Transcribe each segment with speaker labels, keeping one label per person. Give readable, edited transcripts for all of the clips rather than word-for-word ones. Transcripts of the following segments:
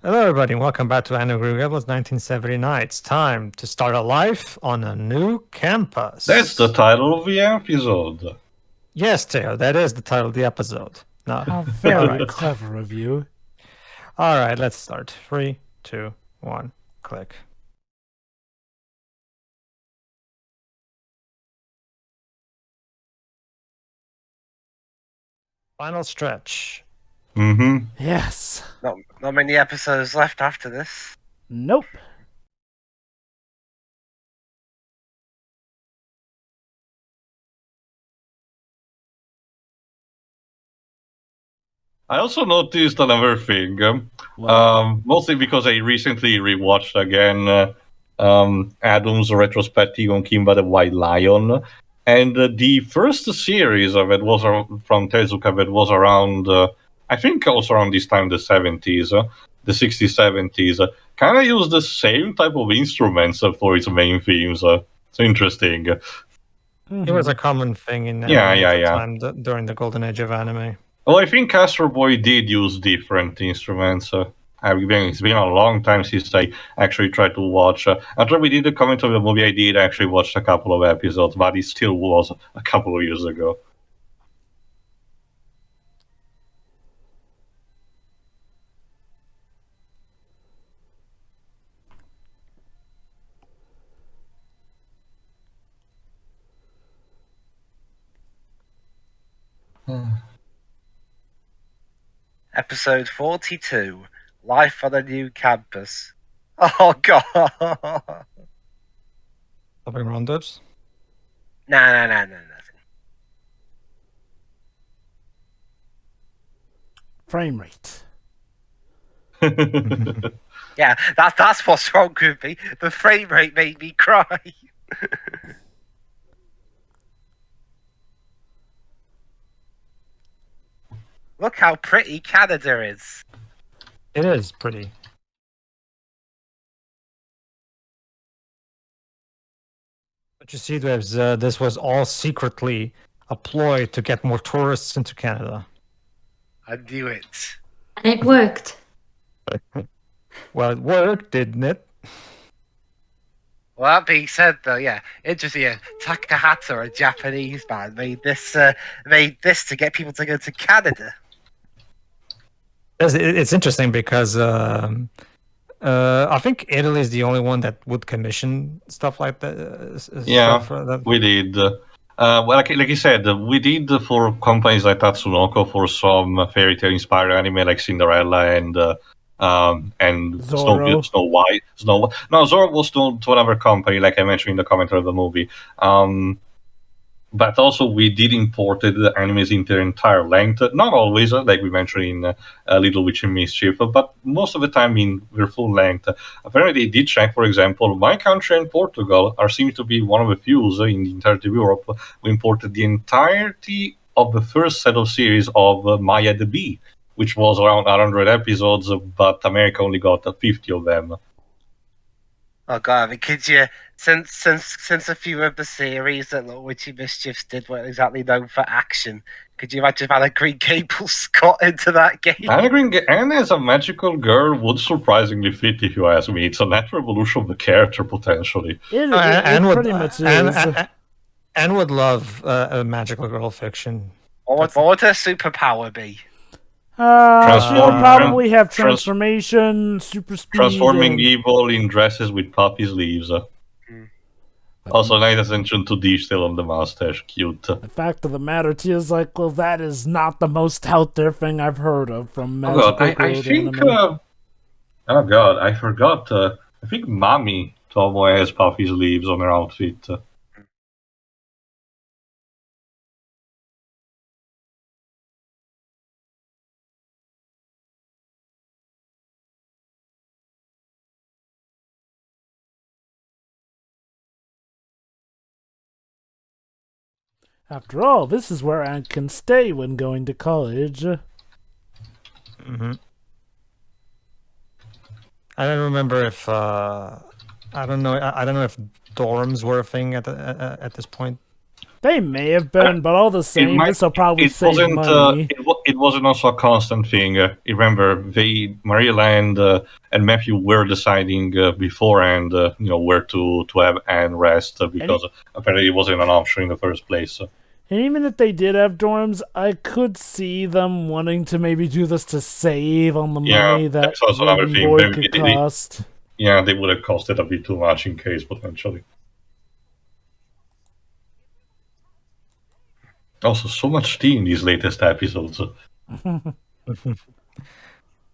Speaker 1: Hello, everybody, and welcome back to Green Gables 1979. It's time to start a life on a new campus.
Speaker 2: That's the title of the episode.
Speaker 1: Yes, Theo, that is the title of the episode. No.
Speaker 3: How very clever of you.
Speaker 1: All right, let's start. 3, 2, 1, click. Final stretch.
Speaker 2: Mm-hmm.
Speaker 3: Yes.
Speaker 4: Not many episodes left after this.
Speaker 3: Nope.
Speaker 2: I also noticed another thing, mostly because I recently rewatched again Adam's retrospective on Kimba the White Lion, and the first series of it was from Tezuka that was around, I think also around this time, the 70s, the 60s, 70s, kind of used the same type of instruments for its main themes. It's interesting.
Speaker 1: It was a common thing in
Speaker 2: Yeah,
Speaker 1: anime
Speaker 2: yeah,
Speaker 1: at the
Speaker 2: yeah.
Speaker 1: time during the golden age of anime.
Speaker 2: Well, I think Astro Boy did use different instruments. It's been a long time since I actually tried to watch. After we did a comment of the movie, I did actually watch a couple of episodes, but it still was a couple of years ago.
Speaker 4: Episode 42, Life on a New Campus. Oh, God.
Speaker 1: Something roundups?
Speaker 4: No, nothing.
Speaker 3: Frame rate.
Speaker 4: Yeah, that's what's wrong with me. The frame rate made me cry. Look how pretty Canada is.
Speaker 1: It is pretty. But you see, this was all secretly a ploy to get more tourists into Canada.
Speaker 4: I knew it.
Speaker 5: And it worked.
Speaker 1: Well, it worked, didn't it?
Speaker 4: Well, that being said, though, yeah, interesting. Takahata, a Japanese man, made this to get people to go to Canada.
Speaker 1: It's interesting because I think Italy is the only one that would commission stuff like that.
Speaker 2: Yeah, we did. Well, like you said, we did for companies like Tatsunoko for some fairy tale inspired anime like Cinderella and
Speaker 3: Zorro.
Speaker 2: Snow White. No, Zorro was to another company, like I mentioned in the commentary of the movie. But also we did imported the animes in their entire length. Not always, like we mentioned in Little Witch and Mischief, but most of the time in their full length. Apparently, they did check, for example, my country and Portugal are seem to be one of the few in the entirety of Europe who imported the entirety of the first set of series of Maya the Bee, which was around 100 episodes, but America only got 50 of them.
Speaker 4: Oh God! I mean, could you, since a few of the series that Little Witchy Mischiefs did weren't exactly known for action, could you imagine if Anna Green Gables got into that game?
Speaker 2: Anne as a magical girl would surprisingly fit, if you ask me. It's a natural evolution of the character, potentially.
Speaker 3: It pretty much is.
Speaker 1: Anne would love a magical girl fiction.
Speaker 4: What would her superpower be?
Speaker 3: She'll probably have transformation, super speed.
Speaker 2: Transforming evil in dresses with puppy sleeves. Also, nice attention to detail on the mustache. Cute.
Speaker 3: The fact of the matter is, like, well, that is not the most out there thing I've heard of from magical
Speaker 2: Oh God, I think. Oh God, I forgot. I think Mami Tomo has puppy sleeves on her outfit.
Speaker 3: After all, this is where Anne can stay when going to college.
Speaker 1: Mm-hmm. I don't remember if I don't know if dorms were a thing at this point.
Speaker 3: They may have been, but all the same, this will probably save money.
Speaker 2: it wasn't also a constant thing. Remember, Mariela and Matthew were deciding beforehand, where to have Anne rest because apparently it wasn't an option in the first place.
Speaker 3: And even if they did have dorms, I could see them wanting to maybe do this to save on the money that
Speaker 2: that's also another
Speaker 3: room
Speaker 2: thing.
Speaker 3: board
Speaker 2: Maybe
Speaker 3: could cost.
Speaker 2: they would have costed a bit too much in case potentially. Also, so much tea in these latest episodes.
Speaker 1: Well,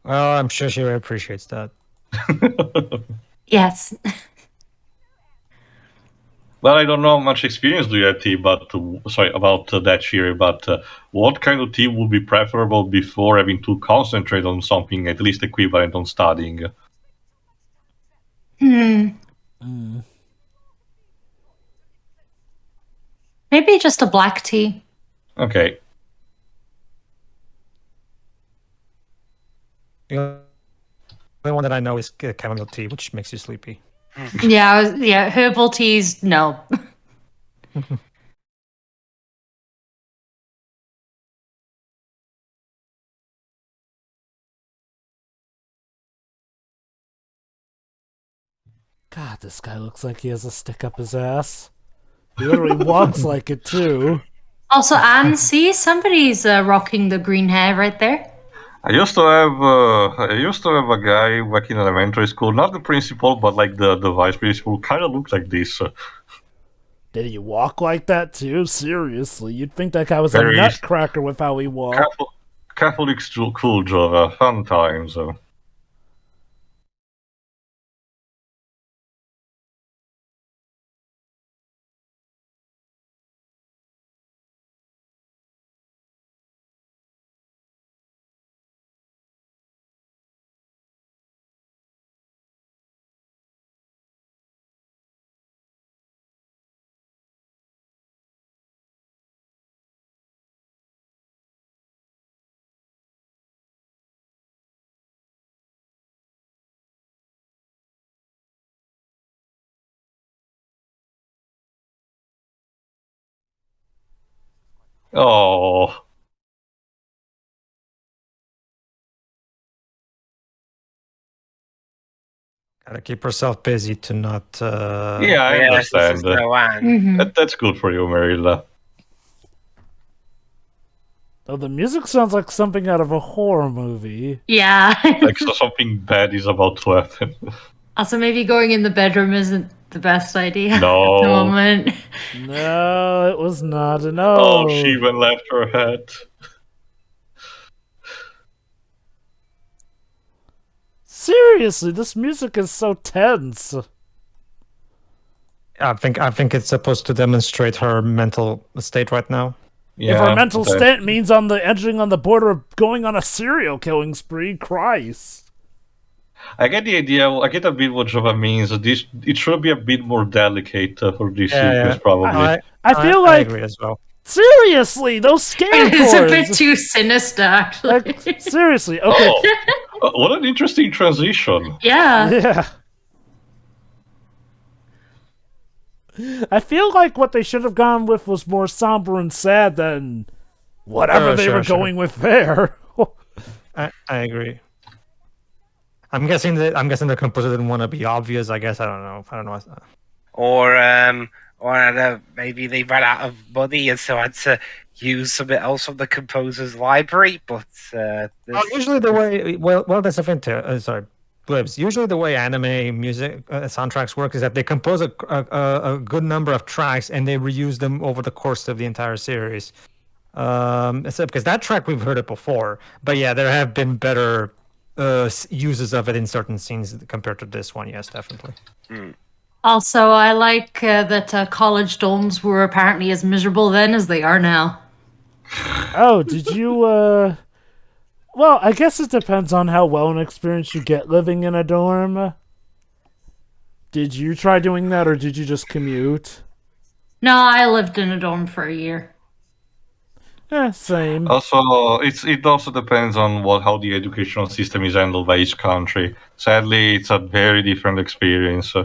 Speaker 1: I'm sure she appreciates that.
Speaker 5: Yes.
Speaker 2: Well, I don't know how much experience do you have, T, but about that, Shiri. But what kind of tea would be preferable before having to concentrate on something at least equivalent on studying?
Speaker 5: Maybe just a black tea.
Speaker 2: Okay.
Speaker 1: The only one that I know is chamomile tea, which makes you sleepy.
Speaker 5: Yeah, herbal teas, no.
Speaker 3: God, this guy looks like he has a stick up his ass. He literally walks like it, too.
Speaker 5: Also, Anne, see, somebody's rocking the green hair right there.
Speaker 2: I used to have a guy back in elementary school, not the principal, but like the vice principal, kind of looked like this.
Speaker 3: Did he walk like that, too? Seriously, you'd think that guy was a
Speaker 2: Very
Speaker 3: nutcracker with how he walked.
Speaker 2: Catholic school job, fun times. Oh,
Speaker 1: Gotta keep herself busy to not.
Speaker 2: yeah, I
Speaker 4: Yes, this is
Speaker 2: understand.
Speaker 4: no Anne.
Speaker 5: Mm-hmm.
Speaker 2: That's good for you, Marilla.
Speaker 3: Oh, the music sounds like something out of a horror movie.
Speaker 5: Yeah.
Speaker 2: Like so something bad is about to happen.
Speaker 5: Also, maybe going in the bedroom isn't the best idea
Speaker 2: No.
Speaker 5: at the moment.
Speaker 3: No, it was not. No.
Speaker 2: Oh, she even left her hat.
Speaker 3: Seriously, this music is so tense.
Speaker 1: I think it's supposed to demonstrate her mental state right now.
Speaker 3: If our mental
Speaker 2: okay.
Speaker 3: state means edging on the border of going on a serial killing spree, Christ.
Speaker 2: I get the idea. I get a bit what Java means. It should be a bit more delicate for this sequence, probably.
Speaker 3: I feel
Speaker 1: I
Speaker 3: like,
Speaker 1: agree as well.
Speaker 3: seriously, those scare
Speaker 5: It's a bit
Speaker 3: chords.
Speaker 5: too sinister, actually.
Speaker 3: Like, seriously, okay.
Speaker 2: Oh, what an interesting transition.
Speaker 5: Yeah.
Speaker 3: Yeah. I feel like what they should have gone with was more somber and sad than whatever they were going with there.
Speaker 1: I agree. I'm guessing the composer didn't want to be obvious. I guess I don't know.
Speaker 4: Or maybe they ran out of money and so had to use something else from the composer's library. But
Speaker 1: Usually the way that's a thing too. Sorry, Blibs. Usually the way anime music soundtracks work is that they compose a good number of tracks and they reuse them over the course of the entire series. Because that track we've heard it before, but yeah, there have been better uses of it in certain scenes compared to this one. Yes, definitely.
Speaker 5: Also, I like that college dorms were apparently as miserable then as they are now.
Speaker 3: Oh, did you, Well, I guess it depends on how well an experience you get living in a dorm. Did you try doing that, or did you just commute?
Speaker 5: No, I lived in a dorm for a year.
Speaker 3: Same.
Speaker 2: Also, it also depends on how the educational system is handled by each country. Sadly, it's a very different experience.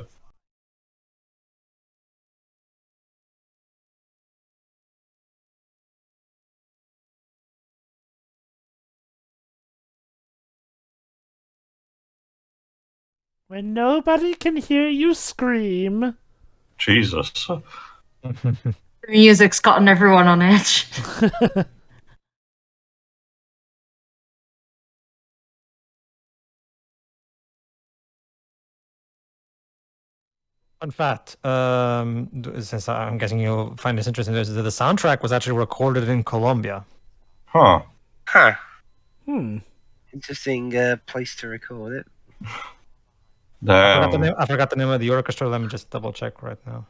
Speaker 3: When nobody can hear you scream.
Speaker 2: Jesus.
Speaker 5: The music's gotten everyone on edge.
Speaker 1: Fun fact, since I'm guessing you'll find this interesting, is that the soundtrack was actually recorded in Colombia.
Speaker 2: Huh.
Speaker 4: Huh.
Speaker 3: Hmm.
Speaker 4: Interesting place to record it.
Speaker 2: Damn.
Speaker 1: I forgot the name of the orchestra. Let me just double check right now.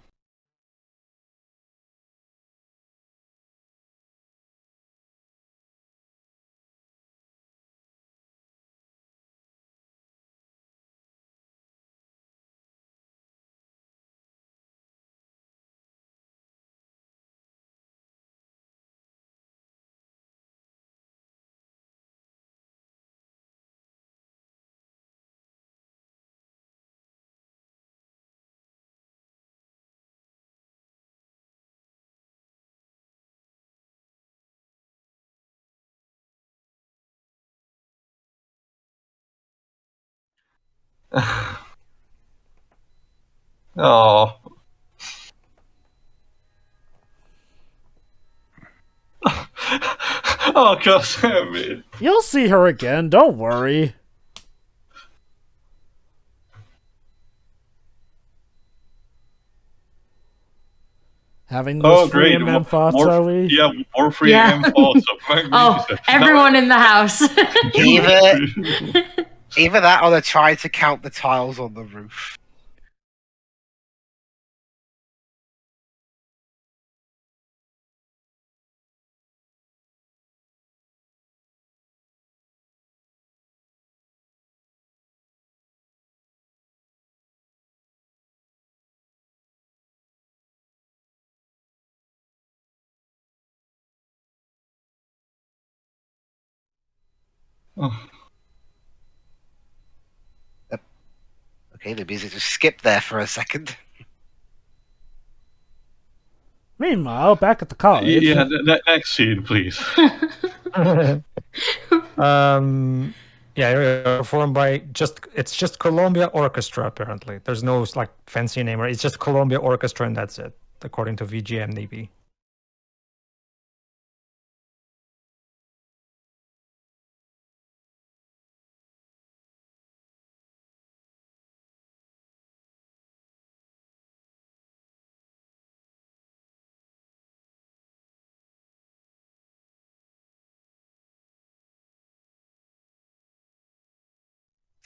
Speaker 2: Oh. Oh, God damn it.
Speaker 3: You'll see her again, don't worry. Having those free
Speaker 2: Great.
Speaker 3: MM thoughts, are we?
Speaker 2: Yeah, more free
Speaker 5: Yeah.
Speaker 2: M thoughts.
Speaker 5: Oh, everyone in the house.
Speaker 4: Either that or they're trying to count the tiles on the roof. Okay, the music just skipped there for a second.
Speaker 3: Meanwhile, back at the college.
Speaker 2: Yeah, next scene, please.
Speaker 1: Yeah, performed by it's just Columbia Orchestra apparently. There's no like fancy name, right? It's just Columbia Orchestra and that's it, according to VGMDB.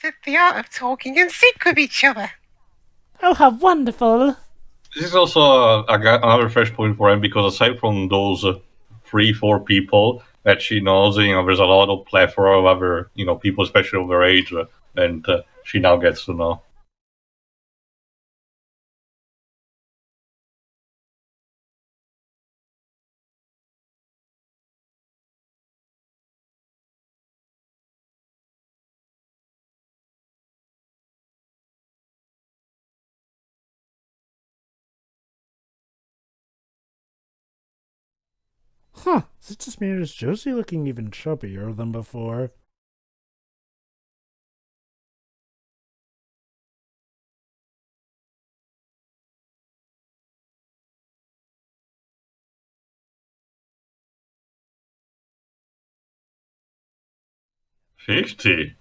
Speaker 4: It's the art of talking in sync with each other.
Speaker 3: Oh, how wonderful.
Speaker 2: This is also another fresh point for him because aside from those 3-4 people that she knows, there's a lot of plethora of other, people, especially of her age, and she now gets to know.
Speaker 3: Huh, is it just me or is Josie looking even chubbier than before?
Speaker 2: $50.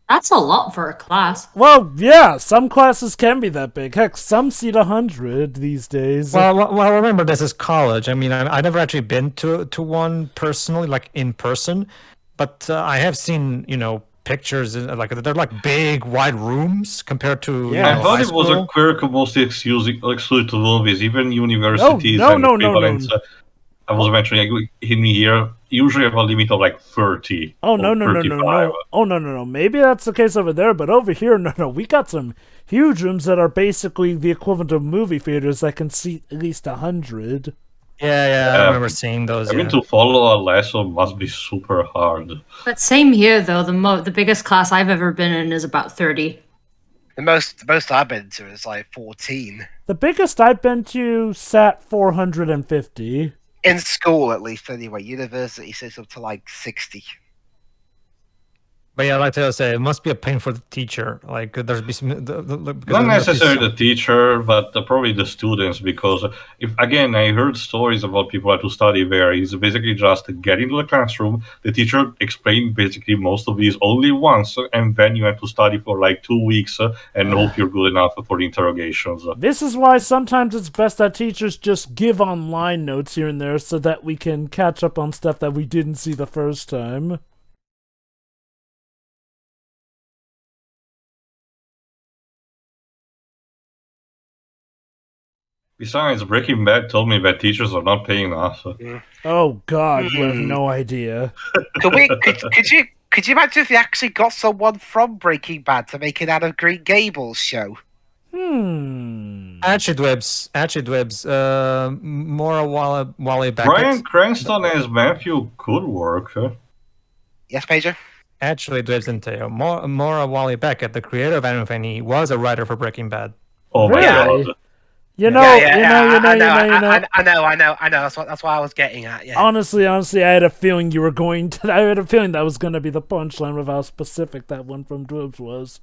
Speaker 5: That's a lot for a class.
Speaker 3: Well, yeah, some classes can be that big. Heck, some seat 100 these days.
Speaker 1: Well, remember this is college. I mean, I never actually been to one personally, like in person, but I have seen pictures like they're like big wide rooms compared to
Speaker 3: Yeah.
Speaker 2: I thought
Speaker 1: high
Speaker 2: it was a
Speaker 1: school.
Speaker 2: quirk mostly exclusive to movies, even universities
Speaker 3: No,
Speaker 2: and
Speaker 3: no,
Speaker 2: equivalents.
Speaker 3: no.
Speaker 2: I was mentioning in here usually have a limit of like 30.
Speaker 3: Oh, no,
Speaker 2: or
Speaker 3: no, no,
Speaker 2: 35.
Speaker 3: no. Oh, no. Maybe that's the case over there, but over here, no. We got some huge rooms that are basically the equivalent of movie theaters that can seat at least 100.
Speaker 1: Yeah, I remember seeing those.
Speaker 2: I mean,
Speaker 1: Yeah.
Speaker 2: to follow a lesson must be super hard.
Speaker 5: But same here, though. The biggest class I've ever been in is about 30.
Speaker 4: The most I've been to is like 14.
Speaker 3: The biggest I've been to sat 450.
Speaker 4: In school, at least, anyway. University says up to like 60.
Speaker 1: But yeah, like Taylor said, it must be a pain for the teacher. Like there's be some, because
Speaker 2: Not
Speaker 1: there must be
Speaker 2: necessarily
Speaker 1: some-
Speaker 2: the teacher, but probably the students. Because if again, I heard stories about people who study where it's basically just get into the classroom. The teacher explained basically most of these only once, and then you have to study for like 2 weeks and hope you're good enough for the interrogations.
Speaker 3: This is why sometimes it's best that teachers just give online notes here and there so that we can catch up on stuff that we didn't see the first time.
Speaker 2: Besides, Breaking Bad told me that teachers are not paying enough.
Speaker 3: Oh god, you have no idea.
Speaker 4: Could you imagine if they actually got someone from Breaking Bad to make it out of Green Gables show?
Speaker 1: Actually, Dwebs, Mora Wally Beckett.
Speaker 2: Bryan Cranston as Matthew could work.
Speaker 4: Yes, Pedro?
Speaker 1: Actually, Dwebs and Teo. Mora Wally Beckett, the creator of Anime Fanny, was a writer for Breaking Bad.
Speaker 2: Oh my
Speaker 3: Really?
Speaker 2: god.
Speaker 3: You know.
Speaker 4: I know. That's what I was getting at. Yeah.
Speaker 3: Honestly, I had a feeling you were going to. I had a feeling that was going to be the punchline with how specific that one from Dwebs was.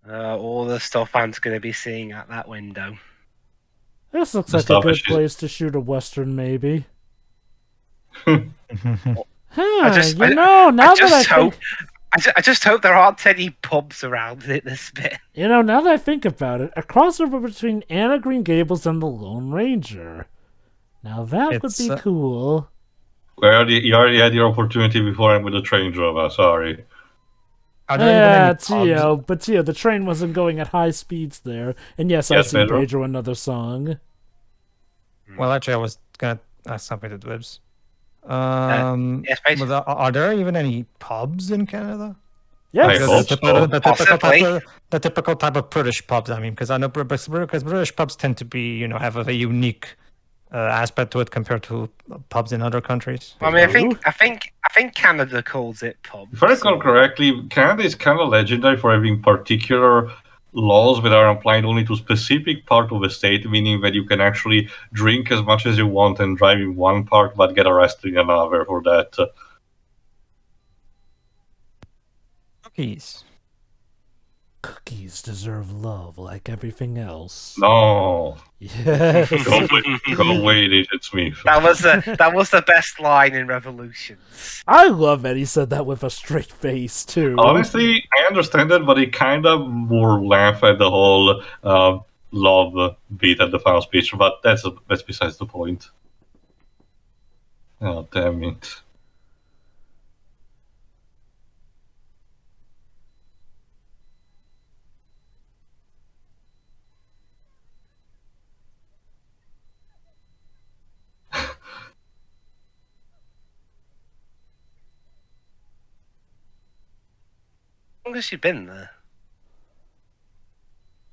Speaker 4: All the stuff I'm going to be seeing at that window.
Speaker 3: This looks
Speaker 2: The
Speaker 3: like a
Speaker 2: stuff
Speaker 3: good
Speaker 2: is-
Speaker 3: place to shoot a western, maybe.
Speaker 4: I just hope there aren't any pubs around it this bit.
Speaker 3: You know, now that I think about it, a crossover between Anna Green Gables and the Lone Ranger. Now that would
Speaker 1: It's,
Speaker 3: be cool.
Speaker 2: You already had your opportunity before I'm with the train driver, sorry.
Speaker 1: Are there even any pubs?
Speaker 3: Tio, but Tio, the train wasn't going at high speeds there. And yes, I
Speaker 2: Yes,
Speaker 3: see
Speaker 2: Pedro?
Speaker 3: Pedro another song.
Speaker 1: Well, actually, I was gonna ask something to Dwebs.
Speaker 4: Yes, Pedro?
Speaker 1: Are there even any pubs in Canada?
Speaker 3: Yes.
Speaker 2: I hope so.
Speaker 1: The typical type of British pubs. I mean, because I know because British pubs tend to be, have a unique aspect to it compared to pubs in other countries.
Speaker 4: I mean, I think Canada calls it pubs.
Speaker 2: If I recall correctly, Canada is kind of legendary for having particular laws that are applied only to specific part of the state, meaning that you can actually drink as much as you want and drive in one part, but get arrested in another for that.
Speaker 1: Cookies.
Speaker 3: Cookies deserve love like everything else.
Speaker 2: No,
Speaker 3: Yes.
Speaker 2: go away, Agent Smith.
Speaker 4: That was the best line in Revolutions.
Speaker 3: I love that he said that with a straight face, too.
Speaker 2: Honestly, I understand that, but it kind of more laugh at the whole love beat at the final speech. But that's besides the point. Oh, damn it.
Speaker 4: How long has she been there?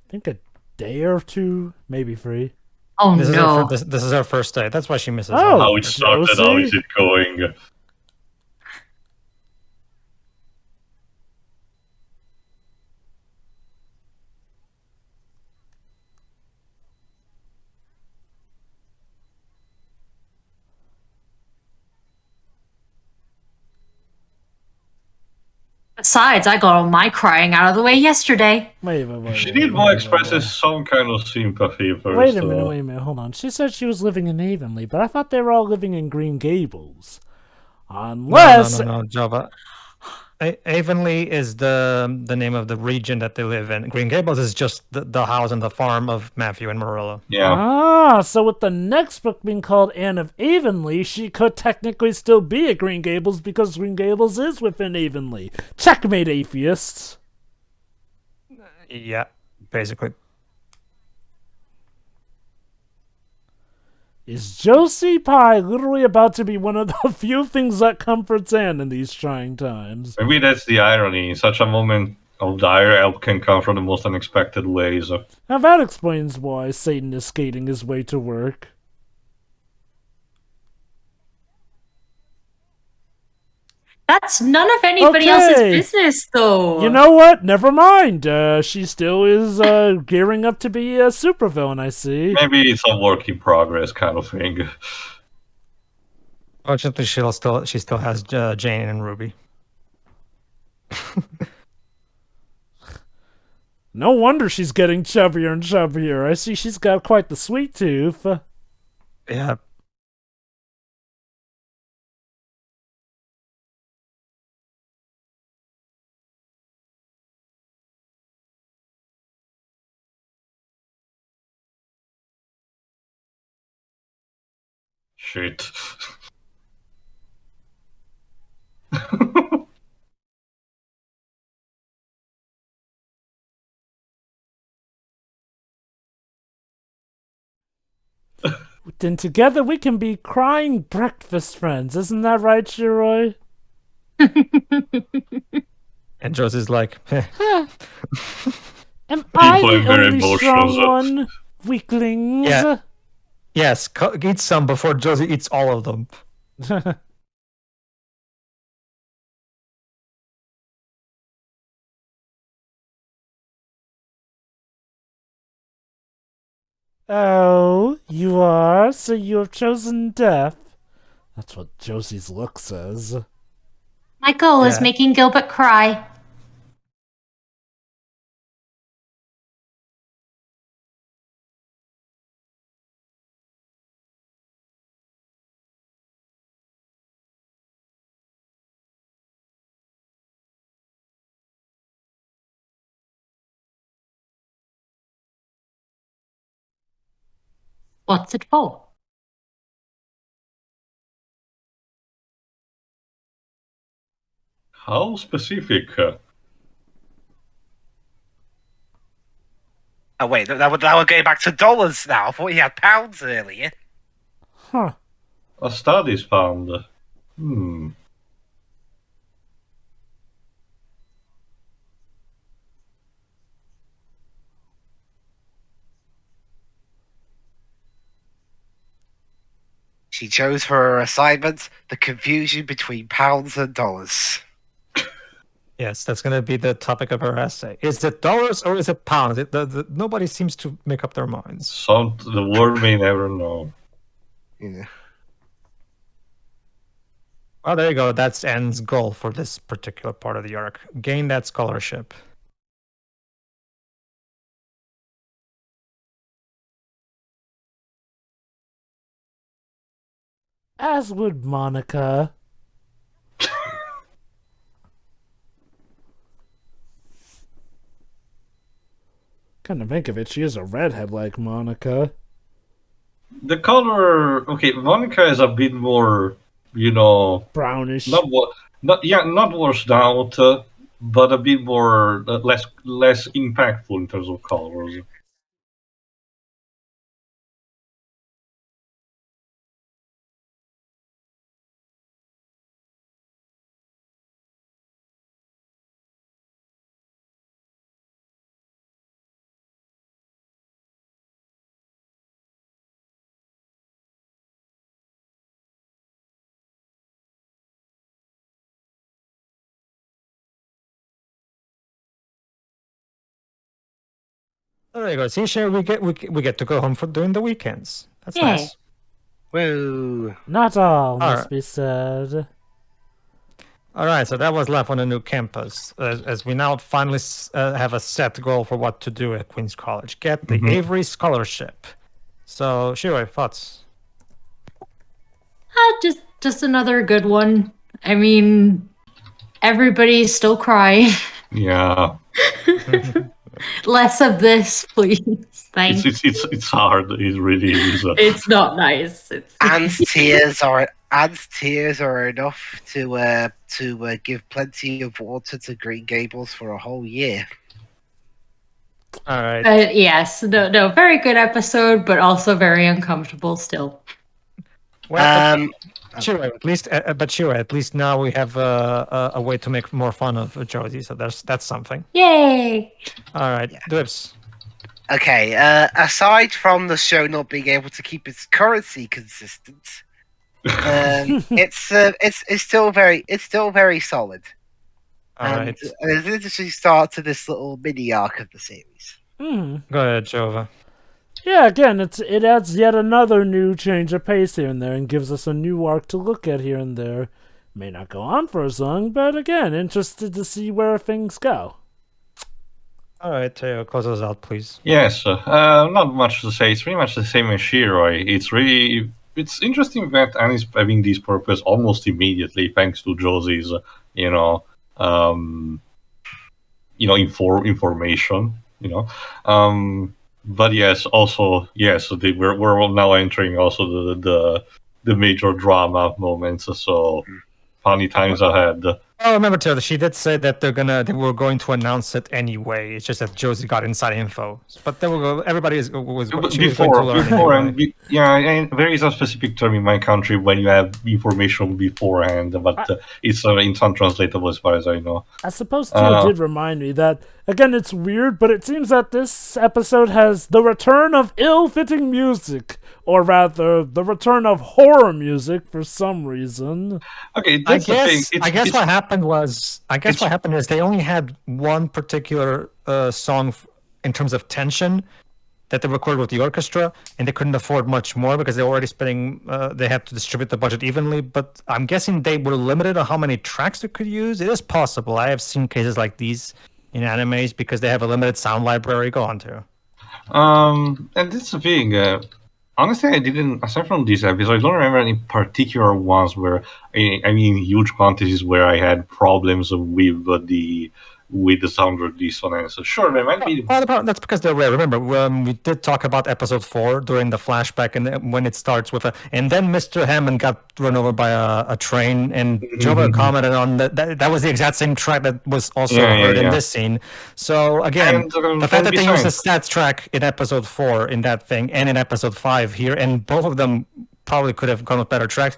Speaker 3: I think a day or two, maybe 3.
Speaker 5: Oh
Speaker 1: This
Speaker 5: no.
Speaker 1: is this is her first day. That's why she misses.
Speaker 3: Oh.
Speaker 2: How it started, how
Speaker 3: Josie?
Speaker 2: is it going?
Speaker 5: Besides, I got all my crying out of the way yesterday.
Speaker 3: Wait.
Speaker 2: She did more expresses some kind of sympathy first.
Speaker 3: Wait a minute, hold on. She said she was living in Avonlea, but I thought they were all living in Green Gables. Unless...
Speaker 1: No, Java. Avonlea is the name of the region that they live in. Green Gables is just the house and the farm of Matthew and Marilla.
Speaker 2: Yeah.
Speaker 3: So with the next book being called Anne of Avonlea, she could technically still be at Green Gables because Green Gables is within Avonlea. Checkmate, atheists.
Speaker 1: Yeah, basically.
Speaker 3: Is Josie Pie literally about to be one of the few things that comforts Anne in these trying times?
Speaker 2: Maybe that's the irony. In such a moment of dire, help can come from the most unexpected ways.
Speaker 3: Now that explains why Satan is skating his way to work.
Speaker 5: That's none of anybody else's business, though.
Speaker 3: You know what? Never mind. She still is gearing up to be a supervillain, I see.
Speaker 2: Maybe it's a work in progress kind of thing.
Speaker 1: Fortunately, she still has Jane and Ruby.
Speaker 3: No wonder she's getting chubbier and chubbier. I see she's got quite the sweet tooth.
Speaker 1: Yeah.
Speaker 2: Shit.
Speaker 3: Then together we can be crying breakfast friends. Isn't that right, Shiroi?
Speaker 1: And Josie's like,
Speaker 3: Am I
Speaker 2: People are
Speaker 3: the
Speaker 2: very
Speaker 3: only strong
Speaker 2: emotional.
Speaker 3: one? Weaklings?
Speaker 1: Yeah. Yes, eat some before Josie eats all of them.
Speaker 3: Oh, you are? So you have chosen death? That's what Josie's look says.
Speaker 5: My goal is
Speaker 1: Yeah.
Speaker 5: making Gilbert cry. What's it for?
Speaker 2: How specific?
Speaker 4: Oh wait, that would go back to dollars now. I thought he had pounds earlier.
Speaker 3: Huh.
Speaker 2: A study's found.
Speaker 4: She chose for her assignment the confusion between pounds and dollars.
Speaker 1: Yes, that's going to be the topic of her essay. Is it dollars or is it pounds? Nobody seems to make up their minds.
Speaker 2: The world may never know.
Speaker 4: Yeah.
Speaker 1: Well, there you go. That's Anne's goal for this particular part of the arc. Gain that scholarship.
Speaker 3: As would Monica. Come to think of it, she is a redhead like Monica.
Speaker 2: The color, okay, Monica is a bit more,
Speaker 3: Brownish.
Speaker 2: not washed out, but a bit more less impactful in terms of colors.
Speaker 1: Oh, there you go. See, Sherry, we get to go home for during the weekends. That's
Speaker 5: Yeah.
Speaker 1: nice.
Speaker 4: Whoa.
Speaker 3: Not all, must
Speaker 1: Alright.
Speaker 3: be said.
Speaker 1: All right, so that was left on a new campus. As we now finally have a set goal for what to do at Queen's College. Get the Avery Scholarship. So, Shiro, thoughts?
Speaker 5: Just another good one. I mean, everybody's still crying.
Speaker 2: Yeah,
Speaker 5: Less of this, please. Thanks.
Speaker 2: it's hard. It really is.
Speaker 5: It's not nice. It's
Speaker 4: Anne's tears are enough to give plenty of water to Green Gables for a whole year.
Speaker 1: All right.
Speaker 5: But yes, no, very good episode, but also very uncomfortable still.
Speaker 1: Well, Shiro, at least now we have a way to make more fun of Josie, so that's something.
Speaker 5: Yay!
Speaker 1: All right, Dibs.
Speaker 4: Okay, aside from the show not being able to keep its currency consistent, it's still very solid.
Speaker 1: All right.
Speaker 4: It's an interesting start to this little mini arc of the series.
Speaker 3: Hmm.
Speaker 1: Go ahead, Jova.
Speaker 3: Yeah, again, it adds yet another new change of pace here and there, and gives us a new arc to look at here and there. May not go on for as long, but again, interested to see where things go.
Speaker 1: All right, Teo, close us out, please.
Speaker 2: Yes, not much to say. It's pretty much the same as Shiroi. It's interesting that Annie's having this purpose almost immediately, thanks to Josie's, information. But yes, also we're now entering also the major drama moments. So funny times ahead.
Speaker 1: Oh, remember, Teo, she did say that they were going to announce it anyway. It's just that Josie got inside info. But they was
Speaker 2: Before, and there is a specific term in my country when you have information beforehand, but it's untranslatable as far as I know.
Speaker 3: I suppose Teo did remind me that, again, it's weird, but it seems that this episode has the return of ill-fitting music, or rather, the return of horror music for some reason.
Speaker 2: Okay, that's the thing.
Speaker 1: I guess what happened is they only had one particular song in terms of tension that they recorded with the orchestra, and they couldn't afford much more because they were already spending. They had to distribute the budget evenly. But I'm guessing they were limited on how many tracks they could use. It is possible. I have seen cases like these in animes because they have a limited sound library. Go on to.
Speaker 2: And that's the thing. Honestly, I didn't. Aside from this episode, I don't remember any particular ones where, huge quantities where I had problems with the sound or dissonance. Sure, there might be.
Speaker 1: Well, that's because they're rare. Remember, we did talk about episode 4 during the flashback, and when it starts with and then Mr. Hammond got run over by a train, and Jova commented on that was the exact same track that was also heard in this scene. So again, the fact that they used the stats track in episode 4 in that thing, and in episode 5 here, and both of them probably could have gone with better tracks,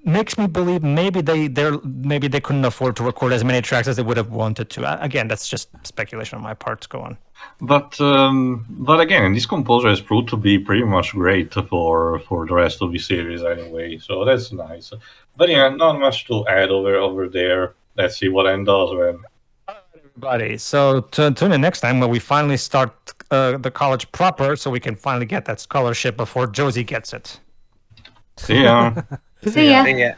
Speaker 1: makes me believe maybe they couldn't afford to record as many tracks as they would have wanted to. Again, that's just speculation on my part. Go on.
Speaker 2: But again, this composer has proved to be pretty much great for the rest of the series anyway. So that's nice. But yeah, not much to add over there. Let's see what Anne does when.
Speaker 1: Everybody, so tune in next time when we finally start the college proper, so we can finally get that scholarship before Josie gets it.
Speaker 2: See ya.
Speaker 5: See ya.
Speaker 4: Yeah.